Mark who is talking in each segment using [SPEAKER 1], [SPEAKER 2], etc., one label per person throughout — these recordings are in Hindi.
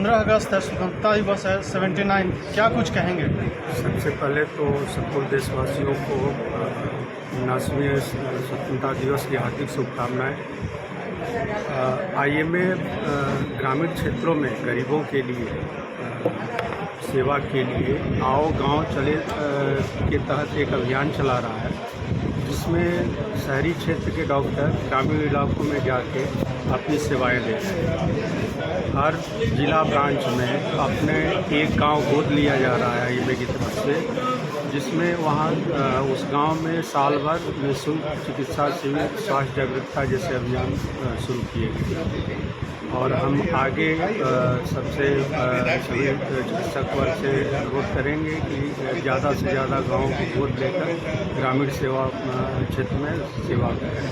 [SPEAKER 1] 15 अगस्त है, स्वतंत्रता दिवस है 79, क्या कुछ कहेंगे?
[SPEAKER 2] सबसे पहले तो सबको देशवासियों को 79वें स्वतंत्रता दिवस की हार्दिक शुभकामनाएं। आईएमए ग्रामीण क्षेत्रों में गरीबों के लिए सेवा के लिए आओ गांव चले के तहत एक अभियान चला रहा है, जिसमें शहरी क्षेत्र के डॉक्टर ग्रामीण इलाकों में जाके अपनी सेवाएं दे रहे हैं। हर जिला ब्रांच में अपने एक गांव गोद लिया जा रहा है आईएमए की तरफ से, जिसमें वहाँ उस गांव में साल भर निःशुल्क चिकित्सा शिविर, स्वास्थ्य जागरूकता जैसे अभियान शुरू किए गए। और हम आगे सबसे सभी चिकित्सक वर्ग से अनुरोध करेंगे कि ज़्यादा से ज़्यादा गाँव को गोद लेकर ग्रामीण सेवा क्षेत्र में सेवा करें।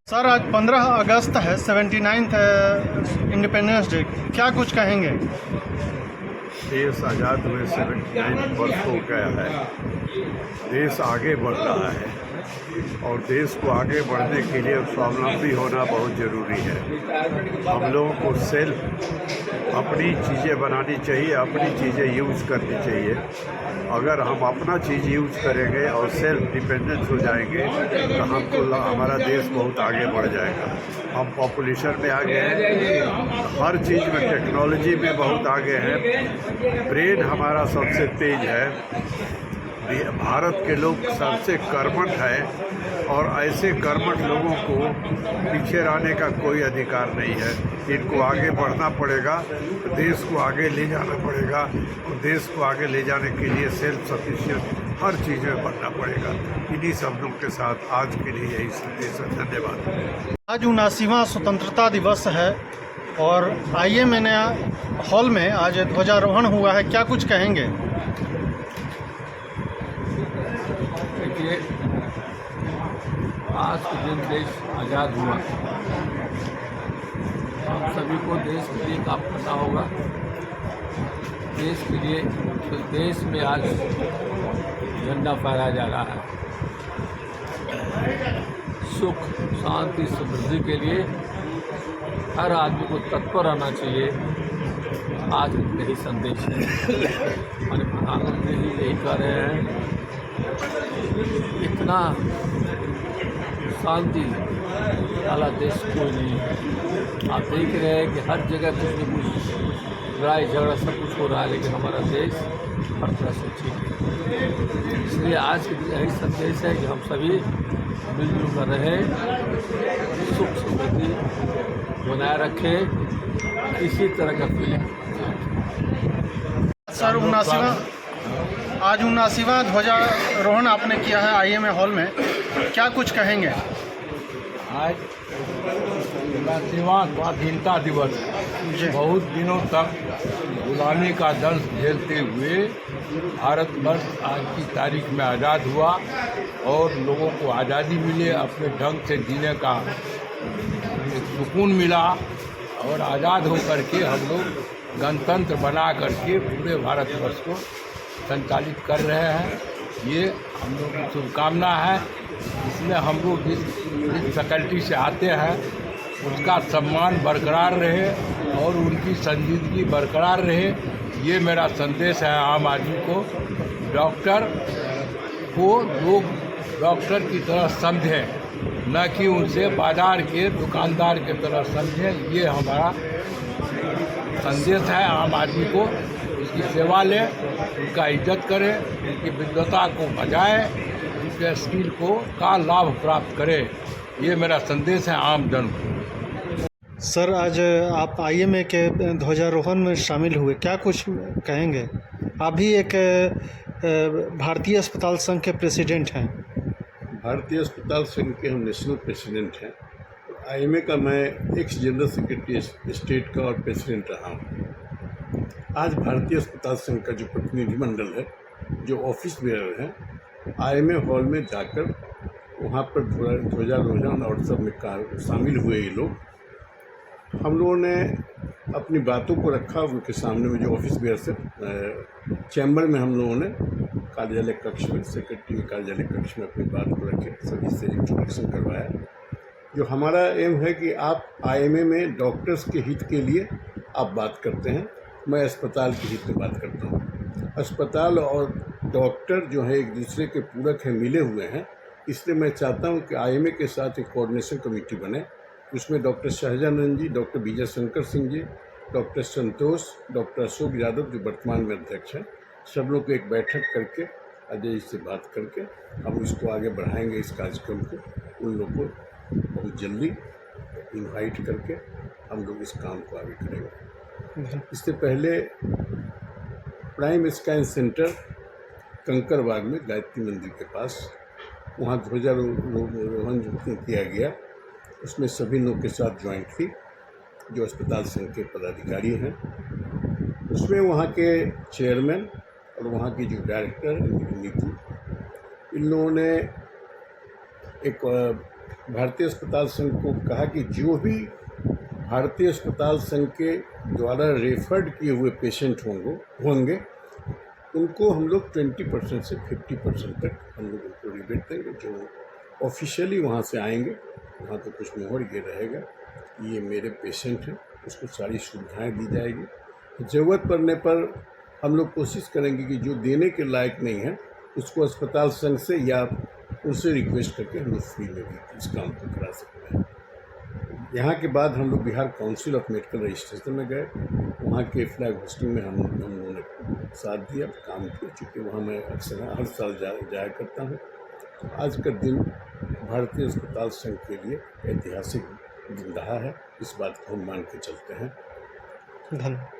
[SPEAKER 1] सर, आज 15 अगस्त है, 79th इंडिपेंडेंस डे, क्या कुछ कहेंगे?
[SPEAKER 3] देश आज़ाद हुए 79 वर्ष हो गया है। देश आगे बढ़ रहा है और देश को आगे बढ़ने के लिए स्वावलंबी होना बहुत ज़रूरी है। हम लोगों को सेल्फ अपनी चीज़ें बनानी चाहिए, अपनी चीज़ें यूज़ करनी चाहिए। अगर हम अपना चीज़ यूज़ करेंगे और सेल्फ डिपेंडेंस हो जाएंगे तो हमको हमारा देश बहुत आगे बढ़ जाएगा। हम पॉपुलेशन में आगे हैं, हर चीज़ में टेक्नोलॉजी में बहुत आगे हैं। ब्रेन हमारा सबसे तेज है। भारत के लोग सबसे कर्मठ है और ऐसे कर्मठ लोगों को पीछे रहने का कोई अधिकार नहीं है। इनको आगे बढ़ना पड़ेगा, देश को आगे ले जाना पड़ेगा और देश को आगे ले जाने के लिए सेल्फ सफिशिएंट हर चीज़ में बनना पड़ेगा। इन्हीं शब्दों के साथ आज के लिए यही संदेश है। धन्यवाद।
[SPEAKER 1] आज 79वां स्वतंत्रता दिवस है और आईएमए हॉल में आज ध्वजारोहण हुआ है, क्या कुछ कहेंगे?
[SPEAKER 4] देखिए, आज के दिन देश आज़ाद हुआ। हम सभी को देश के लिए काम करना होगा। देश के लिए तो देश में आज झंडा फहराया जा रहा है। सुख, शांति, समृद्धि के लिए हर आदमी को तत्पर रहना चाहिए। आज यही संदेश है। हमारे प्रधानमंत्री जी यही कह रहे हैं, इतना शांति वाला देश कोई नहीं है। आप देख रहे हैं कि हर जगह कुछ न कुछ लड़ाई झगड़ा सब कुछ हो रहा है, लेकिन हमारा देश हर तरह से ठीक है। इसलिए आज के दिन यही संदेश है कि हम सभी मिलजुल कर रहें, सुख समृद्धि बनाए रखें, किसी तरह का फीलिंग।
[SPEAKER 1] सर, आज 79वां ध्वजारोहण आपने किया है आईएमए हॉल में, क्या कुछ कहेंगे?
[SPEAKER 5] आज 79वां स्वाधीनता दिवस। बहुत दिनों तक गुलामी का दर्द झेलते हुए भारतवर्ष आज की तारीख में आज़ाद हुआ और लोगों को आज़ादी मिले, अपने ढंग से जीने का सुकून मिला और आज़ाद होकर के हम लोग गणतंत्र बना करके पूरे भारतवर्ष को संचालित कर रहे हैं। ये हम लोग की शुभकामना है। इसमें हम लोग जिस फैकल्टी से आते हैं उसका सम्मान बरकरार रहे और उनकी संजीदगी बरकरार रहे, ये मेरा संदेश है आम आदमी को। डॉक्टर को लोग डॉक्टर की तरह समझें, न कि उनसे बाजार के दुकानदार की तरह समझें। ये हमारा संदेश है आम आदमी को। उसकी सेवा लें, उनका इज्जत करें, उनकी विद्वता को बजाएं, उनके स्किल का लाभ प्राप्त करें। ये मेरा संदेश है आम जन को।
[SPEAKER 1] सर, आज आप आईएमए के ध्वजारोहण में शामिल हुए, क्या कुछ कहेंगे? आप भी एक भारतीय अस्पताल संघ के प्रेसिडेंट हैं।
[SPEAKER 3] भारतीय अस्पताल संघ के हम नेशनल प्रेसिडेंट हैं। आईएमए का मैं एक्स जनरल सेक्रेटरी स्टेट का और प्रेसिडेंट रहा हूँ। आज भारतीय अस्पताल संघ का जो प्रतिनिधिमंडल है, जो ऑफिस बेयर है, आईएमए हॉल में जाकर वहाँ पर ध्वजारोहण और सब में शामिल हुए। ये लोग, हम लोगों ने अपनी बातों को रखा उनके सामने में, जो ऑफिस बेयर से चैम्बर में हम लोगों ने कार्यालय कक्ष में, सेक्रेटरी कार्यालय कक्ष में अपनी बात को रखे, सभी से इंट्रोडक्शन करवाया। जो हमारा एम है कि आप आईएमए में डॉक्टर्स के हित के लिए आप बात करते हैं, मैं अस्पताल के हित में बात करता हूँ। अस्पताल और डॉक्टर जो है एक दूसरे के पूरक हैं, मिले हुए हैं, इसलिए मैं चाहता हूँ कि आईएमए के साथ एक कोऑर्डिनेशन कमेटी बने। उसमें डॉक्टर शहजानंद जी, डॉक्टर विजय शंकर सिंह जी, डॉक्टर संतोष, डॉक्टर अशोक यादव जो वर्तमान में अध्यक्ष हैं, सब लोग एक बैठक करके अजय जी से बात करके हम इसको आगे बढ़ाएंगे, इस कार्यक्रम को। उन लोगों को बहुत जल्दी इनवाइट करके हम लोग इस काम को आगे करेंगे। इससे पहले प्राइम स्कैन सेंटर कंकरबाग में गायत्री मंदिर के पास, वहाँ ध्वजारोहण जो किया गया, उसमें सभी लोग के साथ ज्वाइंट थी जो अस्पताल संघ के पदाधिकारी हैं। उसमें वहाँ के चेयरमैन और वहाँ की जो डायरेक्टर नीतू, इन लोगों ने एक भारतीय अस्पताल संघ को कहा कि जो भी भारतीय अस्पताल संघ के द्वारा रेफर्ड किए हुए पेशेंट होंगे उनको हम लोग 20% से 50% तक हम लोग उनको रिबेट देंगे। जो ऑफिशियली वहाँ से आएंगे, वहाँ तो कुछ मोहर ये रहेगा कि ये मेरे पेशेंट हैं, उसको सारी सुविधाएं दी जाएगी। ज़रूरत पड़ने पर हम लोग कोशिश करेंगे कि जो देने के लायक नहीं है उसको अस्पताल संघ से या उनसे रिक्वेस्ट करके हम लोग फ्री में भी इस काम को करा सकते हैं। यहाँ के बाद हम लोग Bihar council of medical registration में गए, वहाँ के फ्लैग होस्टिंग में हम लोगों ने साथ दिया, काम किया। चूँकि वहाँ मैं अक्सर हर साल जाया करता हूँ। तो आज का दिन भारतीय अस्पताल संघ के लिए ऐतिहासिक दिन रहा है, इस बात को हम मान के चलते हैं।
[SPEAKER 1] धन्यवाद।